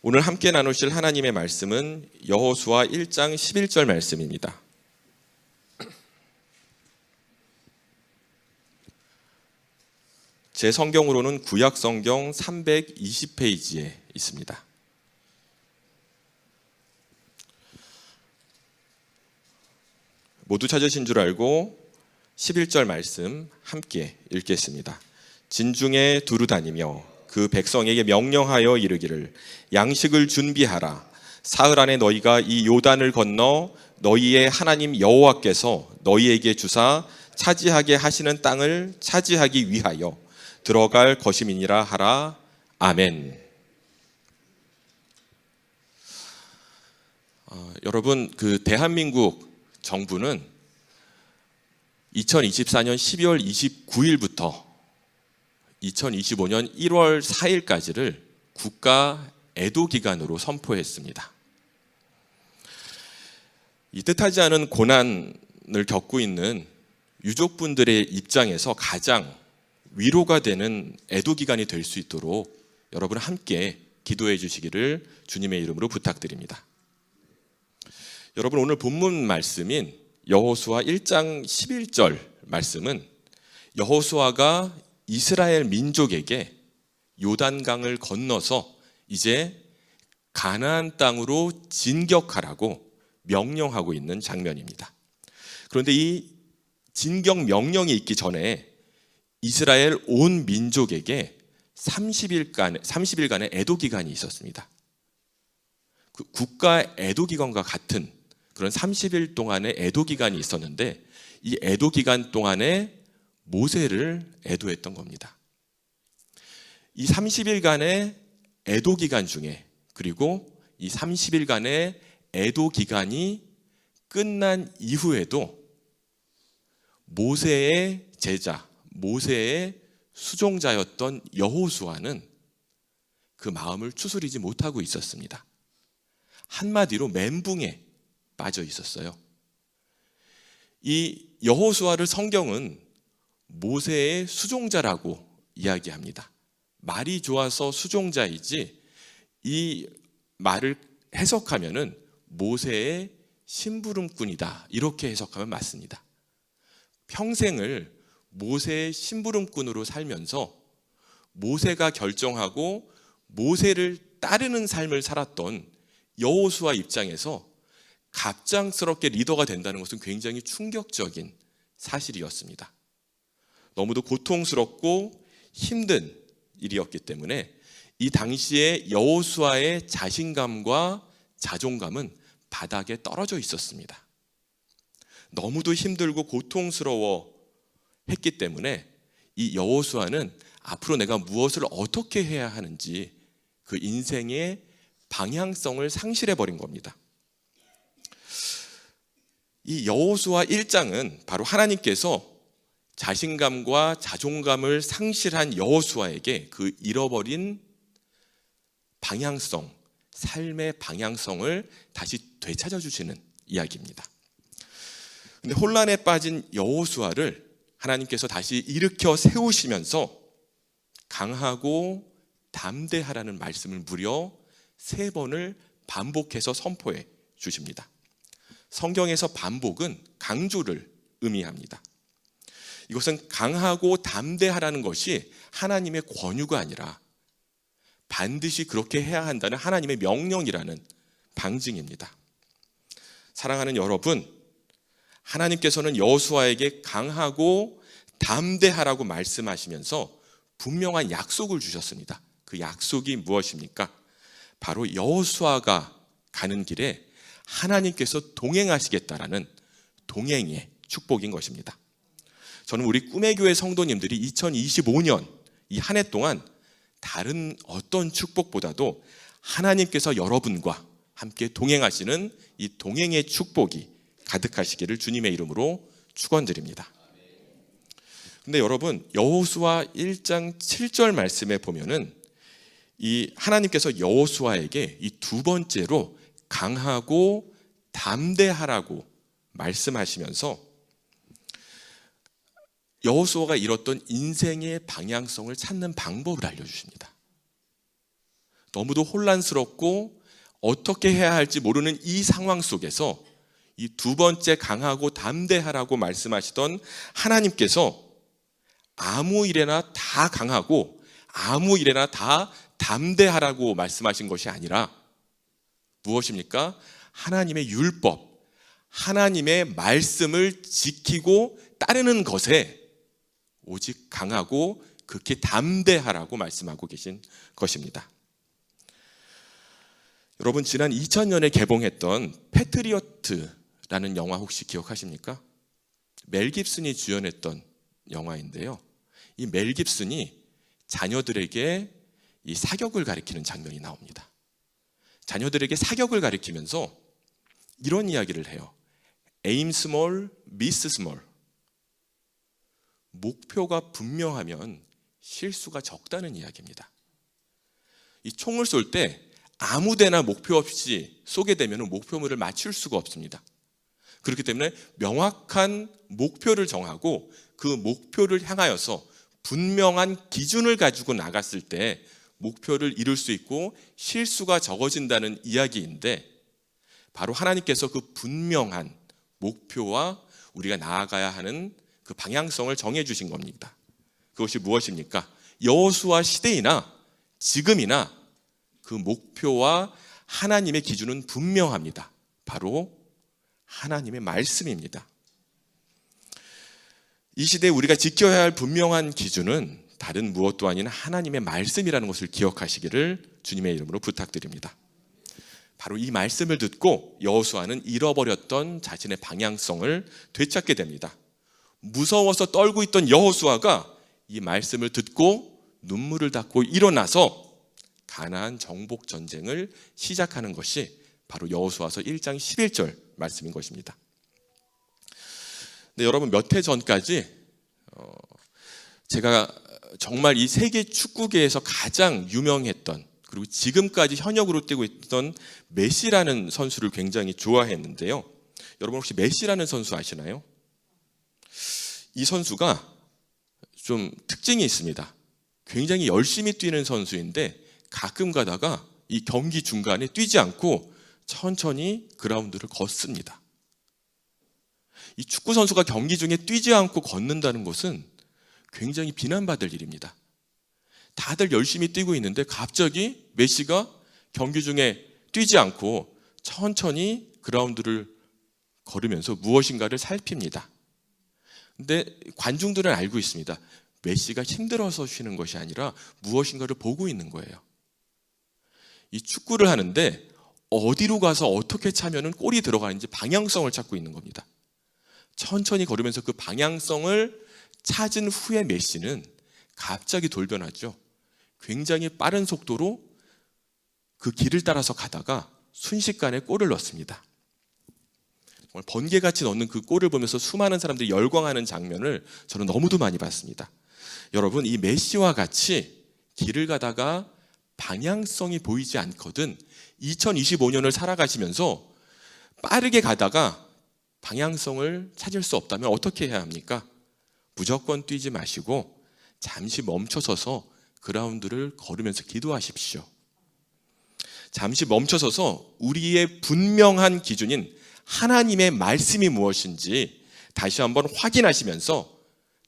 오늘 함께 나누실 하나님의 말씀은 여호수아 1장 11절 말씀입니다. 제 성경으로는 구약 성경 320페이지에 있습니다. 모두 찾으신 줄 알고 11절 말씀 함께 읽겠습니다. 진중에 두루 다니며 그 백성에게 명령하여 이르기를 양식을 준비하라. 사흘 안에 너희가 이 요단을 건너 너희의 하나님 여호와께서 너희에게 주사 차지하게 하시는 땅을 차지하기 위하여 들어갈 것임이니라 하라. 아멘. 여러분, 대한민국 정부는 2024년 12월 29일부터 2025년 1월 4일까지를 국가 애도 기간으로 선포했습니다. 이 뜻하지 않은 고난을 겪고 있는 유족분들의 입장에서 가장 위로가 되는 애도 기간이 될 수 있도록 여러분 함께 기도해 주시기를 주님의 이름으로 부탁드립니다. 여러분, 오늘 본문 말씀인 여호수아 1장 11절 말씀은 여호수아가 이스라엘 민족에게 요단강을 건너서 이제 가나안 땅으로 진격하라고 명령하고 있는 장면입니다. 그런데 이 진격 명령이 있기 전에 이스라엘 온 민족에게 30일간의 애도 기간이 있었습니다. 그 국가 애도 기간과 같은 그런 30일 동안의 애도 기간이 있었는데 이 애도 기간 동안에 모세를 애도했던 겁니다. 이 30일간의 애도 기간 중에 그리고 이 30일간의 애도 기간이 끝난 이후에도 모세의 제자, 모세의 수종자였던 여호수아는 그 마음을 추스리지 못하고 있었습니다. 한마디로 멘붕에 빠져 있었어요. 이 여호수아를 성경은 모세의 수종자라고 이야기합니다. 말이 좋아서 수종자이지 이 말을 해석하면은 모세의 심부름꾼이다 이렇게 해석하면 맞습니다. 평생을 모세의 심부름꾼으로 살면서 모세가 결정하고 모세를 따르는 삶을 살았던 여호수아 입장에서 갑작스럽게 리더가 된다는 것은 굉장히 충격적인 사실이었습니다. 너무도 고통스럽고 힘든 일이었기 때문에 이 당시에 여호수아의 자신감과 자존감은 바닥에 떨어져 있었습니다. 너무도 힘들고 고통스러워 했기 때문에 이 여호수아는 앞으로 내가 무엇을 어떻게 해야 하는지 그 인생의 방향성을 상실해 버린 겁니다. 이 여호수아 1장은 바로 하나님께서 자신감과 자존감을 상실한 여호수아에게 그 잃어버린 방향성, 삶의 방향성을 다시 되찾아 주시는 이야기입니다. 근데 혼란에 빠진 여호수아를 하나님께서 다시 일으켜 세우시면서 강하고 담대하라는 말씀을 무려 3번을 반복해서 선포해 주십니다. 성경에서 반복은 강조를 의미합니다. 이것은 강하고 담대하라는 것이 하나님의 권유가 아니라 반드시 그렇게 해야 한다는 하나님의 명령이라는 방증입니다. 사랑하는 여러분, 하나님께서는 여호수아에게 강하고 담대하라고 말씀하시면서 분명한 약속을 주셨습니다. 그 약속이 무엇입니까? 바로 여호수아가 가는 길에 하나님께서 동행하시겠다라는 동행의 축복인 것입니다. 저는 우리 꿈의 교회 성도님들이 2025년 이 한 해 동안 다른 어떤 축복보다도 하나님께서 여러분과 함께 동행하시는 이 동행의 축복이 가득하시기를 주님의 이름으로 축원드립니다. 근데 여러분, 여호수아 1장 7절 말씀에 보면은 이 하나님께서 여호수아에게 이 두 번째로 강하고 담대하라고 말씀하시면서 여호수아가 잃었던 인생의 방향성을 찾는 방법을 알려주십니다. 너무도 혼란스럽고 어떻게 해야 할지 모르는 이 상황 속에서 이 두 번째 강하고 담대하라고 말씀하시던 하나님께서 아무 일에나 다 강하고 아무 일에나 다 담대하라고 말씀하신 것이 아니라 무엇입니까? 하나님의 율법, 하나님의 말씀을 지키고 따르는 것에 오직 강하고 극히 담대하라고 말씀하고 계신 것입니다. 여러분, 지난 2000년에 개봉했던 패트리어트라는 영화 혹시 기억하십니까? 멜 깁슨이 주연했던 영화인데요. 이 멜 깁슨이 자녀들에게 이 사격을 가리키는 장면이 나옵니다. 자녀들에게 사격을 가리키면서 이런 이야기를 해요. Aim small, miss small. 목표가 분명하면 실수가 적다는 이야기입니다. 이 총을 쏠 때 아무데나 목표 없이 쏘게 되면 목표물을 맞출 수가 없습니다. 그렇기 때문에 명확한 목표를 정하고 그 목표를 향하여서 분명한 기준을 가지고 나갔을 때 목표를 이룰 수 있고 실수가 적어진다는 이야기인데, 바로 하나님께서 그 분명한 목표와 우리가 나아가야 하는 그 방향성을 정해 주신 겁니다. 그것이 무엇입니까? 여호수아 시대이나 지금이나 그 목표와 하나님의 기준은 분명합니다. 바로 하나님의 말씀입니다. 이 시대에 우리가 지켜야 할 분명한 기준은 다른 무엇도 아닌 하나님의 말씀이라는 것을 기억하시기를 주님의 이름으로 부탁드립니다. 바로 이 말씀을 듣고 여호수아는 잃어버렸던 자신의 방향성을 되찾게 됩니다. 무서워서 떨고 있던 여호수아가 이 말씀을 듣고 눈물을 닦고 일어나서 가나안 정복 전쟁을 시작하는 것이 바로 여호수아서 1장 11절 말씀인 것입니다. 근데 여러분, 몇 해 전까지 제가 정말 이 세계 축구계에서 가장 유명했던, 그리고 지금까지 현역으로 뛰고 있던 메시라는 선수를 굉장히 좋아했는데요. 여러분, 혹시 메시라는 선수 아시나요? 이 선수가 좀 특징이 있습니다. 굉장히 열심히 뛰는 선수인데 가끔 가다가 이 경기 중간에 뛰지 않고 천천히 그라운드를 걷습니다. 이 축구 선수가 경기 중에 뛰지 않고 걷는다는 것은 굉장히 비난받을 일입니다. 다들 열심히 뛰고 있는데 갑자기 메시가 경기 중에 뛰지 않고 천천히 그라운드를 걸으면서 무엇인가를 살핍니다. 근데 관중들은 알고 있습니다. 메시가 힘들어서 쉬는 것이 아니라 무엇인가를 보고 있는 거예요. 이 축구를 하는데 어디로 가서 어떻게 차면은 골이 들어가는지 방향성을 찾고 있는 겁니다. 천천히 걸으면서 그 방향성을 찾은 후에 메시는 갑자기 돌변하죠. 굉장히 빠른 속도로 그 길을 따라서 가다가 순식간에 골을 넣습니다. 정말 번개같이 넣는 그 골을 보면서 수많은 사람들이 열광하는 장면을 저는 너무도 많이 봤습니다. 여러분, 이 메시와 같이 길을 가다가 방향성이 보이지 않거든 2025년을 살아가시면서 빠르게 가다가 방향성을 찾을 수 없다면 어떻게 해야 합니까? 무조건 뛰지 마시고 잠시 멈춰서서 그라운드를 걸으면서 기도하십시오. 잠시 멈춰서서 우리의 분명한 기준인 하나님의 말씀이 무엇인지 다시 한번 확인하시면서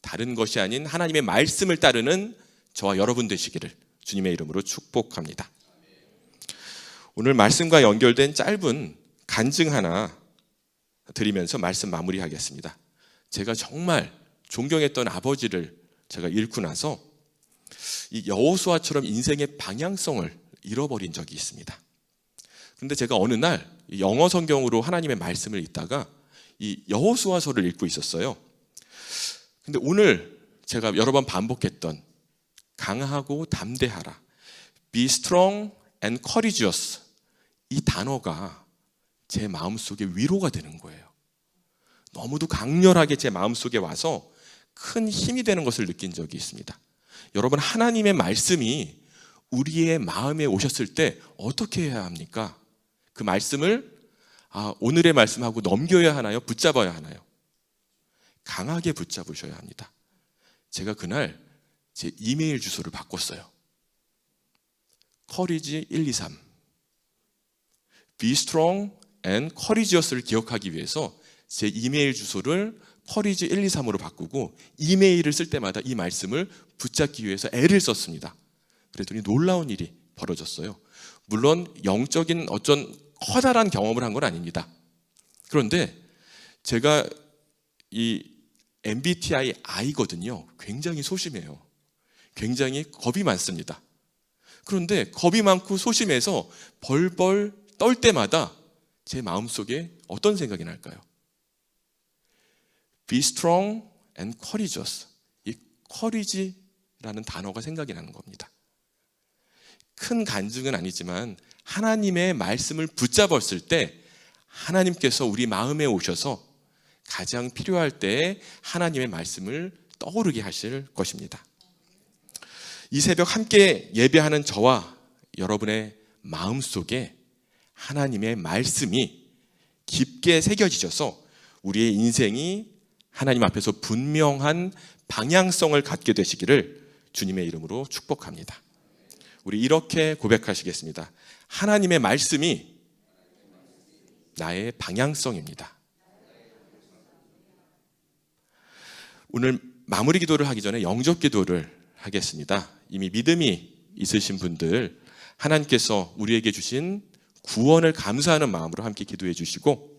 다른 것이 아닌 하나님의 말씀을 따르는 저와 여러분 되시기를 주님의 이름으로 축복합니다. 오늘 말씀과 연결된 짧은 간증 하나 드리면서 말씀 마무리하겠습니다. 제가 정말 존경했던 아버지를 제가 잃고 나서 이 여호수아처럼 인생의 방향성을 잃어버린 적이 있습니다. 그런데 제가 어느 날 영어 성경으로 하나님의 말씀을 읽다가 이 여호수아서를 읽고 있었어요. 근데 오늘 제가 여러 번 반복했던 강하고 담대하라, be strong and courageous, 이 단어가 제 마음속에 위로가 되는 거예요. 너무도 강렬하게 제 마음속에 와서 큰 힘이 되는 것을 느낀 적이 있습니다. 여러분, 하나님의 말씀이 우리의 마음에 오셨을 때 어떻게 해야 합니까? 그 말씀을 오늘의 말씀하고 넘겨야 하나요? 붙잡아야 하나요? 강하게 붙잡으셔야 합니다. 제가 그날 제 이메일 주소를 바꿨어요. 커리지 123. Be strong and courageous를 기억하기 위해서 제 이메일 주소를 커리지 123으로 바꾸고 이메일을 쓸 때마다 이 말씀을 붙잡기 위해서 애를 썼습니다. 그랬더니 놀라운 일이 벌어졌어요. 물론 영적인 어떤 커다란 경험을 한 건 아닙니다. 그런데 제가 이 MBTI I거든요. 굉장히 소심해요. 굉장히 겁이 많습니다. 그런데 겁이 많고 소심해서 벌벌 떨 때마다 제 마음속에 어떤 생각이 날까요? Be strong and courageous. 이 courage라는 단어가 생각이 나는 겁니다. 큰 간증은 아니지만 하나님의 말씀을 붙잡았을 때 하나님께서 우리 마음에 오셔서 가장 필요할 때에 하나님의 말씀을 떠오르게 하실 것입니다. 이 새벽 함께 예배하는 저와 여러분의 마음속에 하나님의 말씀이 깊게 새겨지셔서 우리의 인생이 하나님 앞에서 분명한 방향성을 갖게 되시기를 주님의 이름으로 축복합니다. 우리 이렇게 고백하시겠습니다. 하나님의 말씀이 나의 방향성입니다. 오늘 마무리 기도를 하기 전에 영접 기도를 하겠습니다. 이미 믿음이 있으신 분들 하나님께서 우리에게 주신 구원을 감사하는 마음으로 함께 기도해 주시고,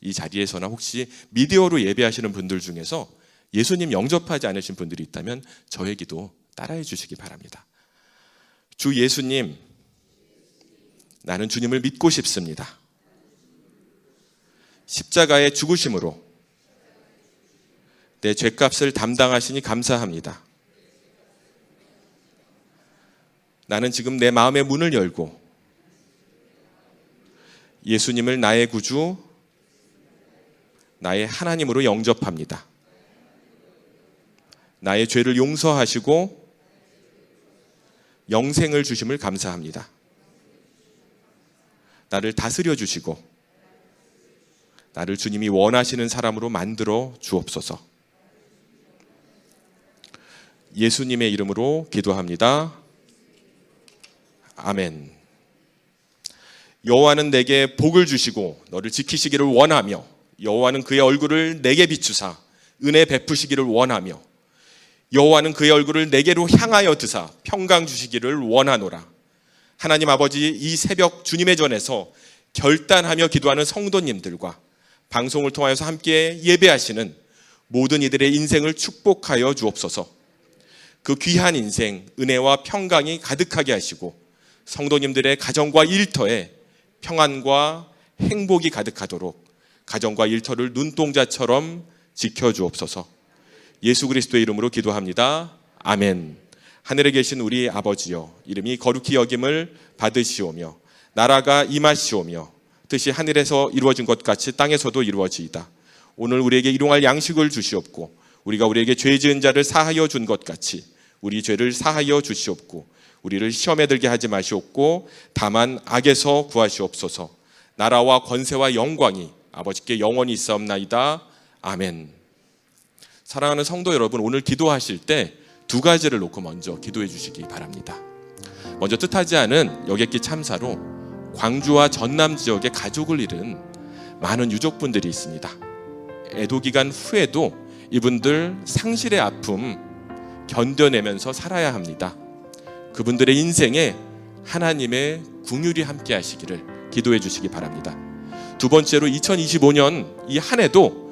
이 자리에서나 혹시 미디어로 예배하시는 분들 중에서 예수님 영접하지 않으신 분들이 있다면 저의 기도 따라해 주시기 바랍니다. 주 예수님, 나는 주님을 믿고 싶습니다. 십자가의 죽으심으로 내 죄값을 담당하시니 감사합니다. 나는 지금 내 마음의 문을 열고 예수님을 나의 구주, 나의 하나님으로 영접합니다. 나의 죄를 용서하시고 영생을 주심을 감사합니다. 나를 다스려 주시고 나를 주님이 원하시는 사람으로 만들어 주옵소서. 예수님의 이름으로 기도합니다. 아멘. 여호와는 내게 복을 주시고 너를 지키시기를 원하며, 여호와는 그의 얼굴을 내게 비추사 은혜 베푸시기를 원하며, 여호와는 그의 얼굴을 내게로 향하여 드사 평강 주시기를 원하노라. 하나님 아버지, 이 새벽 주님의 전에서 결단하며 기도하는 성도님들과 방송을 통하여서 함께 예배하시는 모든 이들의 인생을 축복하여 주옵소서. 그 귀한 인생 은혜와 평강이 가득하게 하시고 성도님들의 가정과 일터에 평안과 행복이 가득하도록 가정과 일터를 눈동자처럼 지켜주옵소서. 예수 그리스도의 이름으로 기도합니다. 아멘. 하늘에 계신 우리 아버지여, 이름이 거룩히 여김을 받으시오며 나라가 임하시오며 뜻이 하늘에서 이루어진 것 같이 땅에서도 이루어지이다. 오늘 우리에게 일용할 양식을 주시옵고 우리가 우리에게 죄 지은 자를 사하여 준 것 같이 우리 죄를 사하여 주시옵고 우리를 시험에 들게 하지 마시옵고 다만 악에서 구하시옵소서. 나라와 권세와 영광이 아버지께 영원히 있사옵나이다. 아멘. 사랑하는 성도 여러분, 오늘 기도하실 때 두 가지를 놓고 먼저 기도해 주시기 바랍니다. 먼저 뜻하지 않은 여객기 참사로 광주와 전남 지역의 가족을 잃은 많은 유족분들이 있습니다. 애도 기간 후에도 이분들 상실의 아픔 견뎌내면서 살아야 합니다. 그분들의 인생에 하나님의 긍휼이 함께 하시기를 기도해 주시기 바랍니다. 두 번째로 2025년 이 한 해도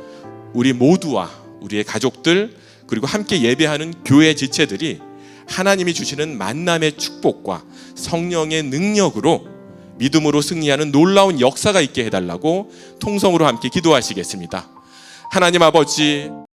우리 모두와 우리의 가족들 그리고 함께 예배하는 교회 지체들이 하나님이 주시는 만남의 축복과 성령의 능력으로 믿음으로 승리하는 놀라운 역사가 있게 해달라고 통성으로 함께 기도하시겠습니다. 하나님 아버지,